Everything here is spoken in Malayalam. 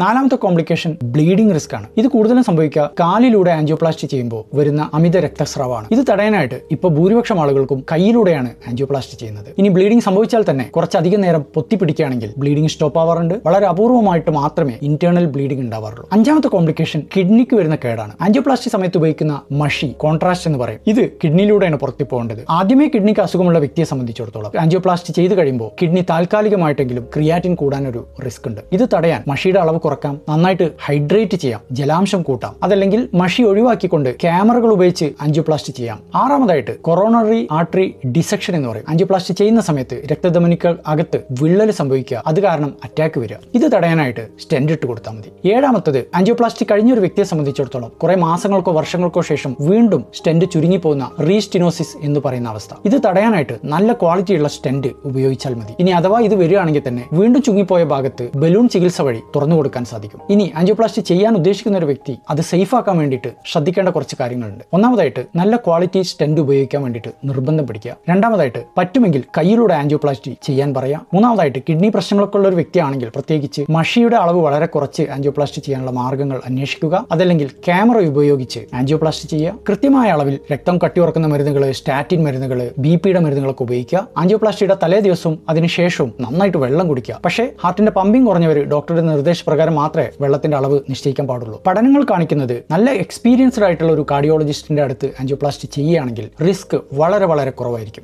നാലാമത്തെ കോംപ്ലിക്കേഷൻ ബ്ലീഡിംഗ് റിസ്ക് ആണ്. ഇത് കൂടുതലും സംഭവിക്കുക കാലിലൂടെ ആൻജിയോപ്ലാസ്റ്റി ചെയ്യുമ്പോൾ വരുന്ന അമിത രക്തസ്രാവമാണ്. ഇത് തടയാനായിട്ട് ഇപ്പോൾ ഭൂരിപക്ഷം ആളുകൾക്കും കൈയിലൂടെയാണ് ആൻജിയോപ്ലാസ്റ്റി ചെയ്യുന്നത്. ഇനി ബ്ലീഡിംഗ് സംഭവിച്ചാൽ തന്നെ കുറച്ചധികം നേരം പൊത്തിപ്പിടിക്കുകയാണെങ്കിൽ ബ്ലീഡിംഗ് സ്റ്റോപ്പ് ആവാറുണ്ട്. വളരെ അപൂർവമായിട്ട് മാത്രമേ ഇന്റേണൽ ബ്ലീഡിംഗ് ഉണ്ടാവാറുള്ളൂ. അഞ്ചാമത്തെ കോംപ്ലിക്കേഷൻ കിഡ്നിക്ക് വരുന്ന കേടാണ്. ആൻജിയോപ്ലാസ്റ്റി സമയത്ത് ഉപയോഗിക്കുന്ന മഷി, കോൺട്രാസ്റ്റ് എന്ന് പറയും, ഇത് കിഡ്നിയിലൂടെയാണ് പുറത്തു പോകേണ്ടത്. ആദ്യമേ കിഡ്നിക്ക് അസുഖമുള്ള വ്യക്തിയെ സംബന്ധിച്ചിടത്തോളം ആൻജിയോപ്ലാസ്റ്റി ചെയ്ത് കഴിയുമ്പോൾ കിഡ്നി താൽക്കാലികമായിട്ടെങ്കിലും ക്രിയാറ്റിൻ കൂടാനൊരു റിസ്ക് ഉണ്ട്. ഇത് തടയാൻ മഷിയുടെ അളവ് കുറക്കാം, നന്നായിട്ട് ഹൈഡ്രേറ്റ് ചെയ്യാം, ജലാംശം കൂട്ടാം. അതല്ലെങ്കിൽ മഷി ഒഴിവാക്കിക്കൊണ്ട് ക്യാമറകൾ ഉപയോഗിച്ച് ആൻജിയോപ്ലാസ്റ്റി ചെയ്യാം. ആറാമതായിട്ട് കൊറോണറി ആർട്ടറി ഡിസെക്ഷൻ എന്ന് പറയും. ആൻജിയോപ്ലാസ്റ്റി ചെയ്യുന്ന സമയത്ത് രക്തധമനികൾ അകത്ത് വിള്ളൽ സംഭവിക്കുക, അത് കാരണം അറ്റാക്ക് വരിക. ഇത് തടയാനായിട്ട് സ്റ്റെന്റ് ഇട്ട് കൊടുത്താൽ മതി. ഏഴാമത്തത് ആൻജിയോപ്ലാസ്റ്റി കഴിഞ്ഞ ഒരു വ്യക്തിയെ സംബന്ധിച്ചിടത്തോളം കുറെ മാസങ്ങൾക്കോ വർഷങ്ങൾക്കോ ശേഷം വീണ്ടും സ്റ്റെന്റ് ചുരുങ്ങിപ്പോകുന്ന റീസ്റ്റിനോസിസ് എന്ന് പറയുന്ന അവസ്ഥ. ഇത് തടയാനായിട്ട് നല്ല ക്വാളിറ്റിയുള്ള സ്റ്റെന്റ് ഉപയോഗിച്ചാൽ മതി. ഇനി അഥവാ ഇത് വരികയാണെങ്കിൽ തന്നെ വീണ്ടും ചുങ്ങിപ്പോയ ഭാഗത്ത് ബലൂൺ ചികിത്സ വഴി തുറന്നു കൊടുക്കാൻ സാധിക്കും. ഇനി ആൻജിയോപ്ലാസ്റ്റി ചെയ്യാൻ ഉദ്ദേശിക്കുന്ന ഒരു വ്യക്തി അത് സേഫ് ആക്കാൻ വേണ്ടിയിട്ട് ശ്രദ്ധിക്കേണ്ട കുറച്ച് കാര്യങ്ങളുണ്ട്. ഒന്നാമതായിട്ട് നല്ല ക്വാളിറ്റി സ്റ്റെന്റ് ഉപയോഗിക്കാൻ വേണ്ടിയിട്ട് നിർബന്ധം പിടിക്കുക. രണ്ടാമതായിട്ട് പറ്റുമെങ്കിൽ കയ്യിലൂടെ ആൻജിയോപ്ലാസ്റ്റി ചെയ്യാൻ പറയാം. മൂന്നാമതായിട്ട് കിഡ്നി പ്രശ്നങ്ങളൊക്കെ ഉള്ള ഒരു വ്യക്തിയാണെങ്കിൽ പ്രത്യേകിച്ച് മഷിയുടെ അളവ് വളരെ കുറച്ച് ആൻജിയോപ്ലാസ്റ്റി ചെയ്യാനുള്ള മാർഗ്ഗങ്ങൾ അന്വേഷിക്കുക. അതല്ലെങ്കിൽ ക്യാമറ ഉപയോഗിച്ച് ആൻജിയോപ്ലാസ്റ്റി ചെയ്യുക. കൃത്യമായ അളവിൽ രക്തം കട്ടിയുറക്കുന്ന മരുന്നുകൾ, സ്റ്റാറ്റിൻ മരുന്നുകൾ, ബിപിയുടെ മരുന്നുകളൊക്കെ ഉപയോഗിക്കുക. ആൻജിയോപ്ലാസ്റ്റിയുടെ തലേ ദിവസവും അതിനുശേഷവും നന്നായിട്ട് വെള്ളം കുടിക്കുക. പക്ഷേ ഹാർട്ടിന്റെ പമ്പിംഗ് കുറഞ്ഞവർ ഡോക്ടറുടെ നിർദ്ദേശപ്രകാരം മാത്രമേ വെള്ളത്തിന്റെ അളവ് നിശ്ചയിക്കാൻ പാടുള്ളൂ. പഠനങ്ങൾ കാണിക്കുന്നത് നല്ല എക്സ്പീരിയൻസ്ഡ് ആയിട്ടുള്ള ഒരു കാർഡിയോളജിസ്റ്റിന്റെ അടുത്ത് ആൻജിയോപ്ലാസ്റ്റി ചെയ്യുകയാണെങ്കിൽ റിസ്ക് വളരെ വളരെ കുറവായിരിക്കും.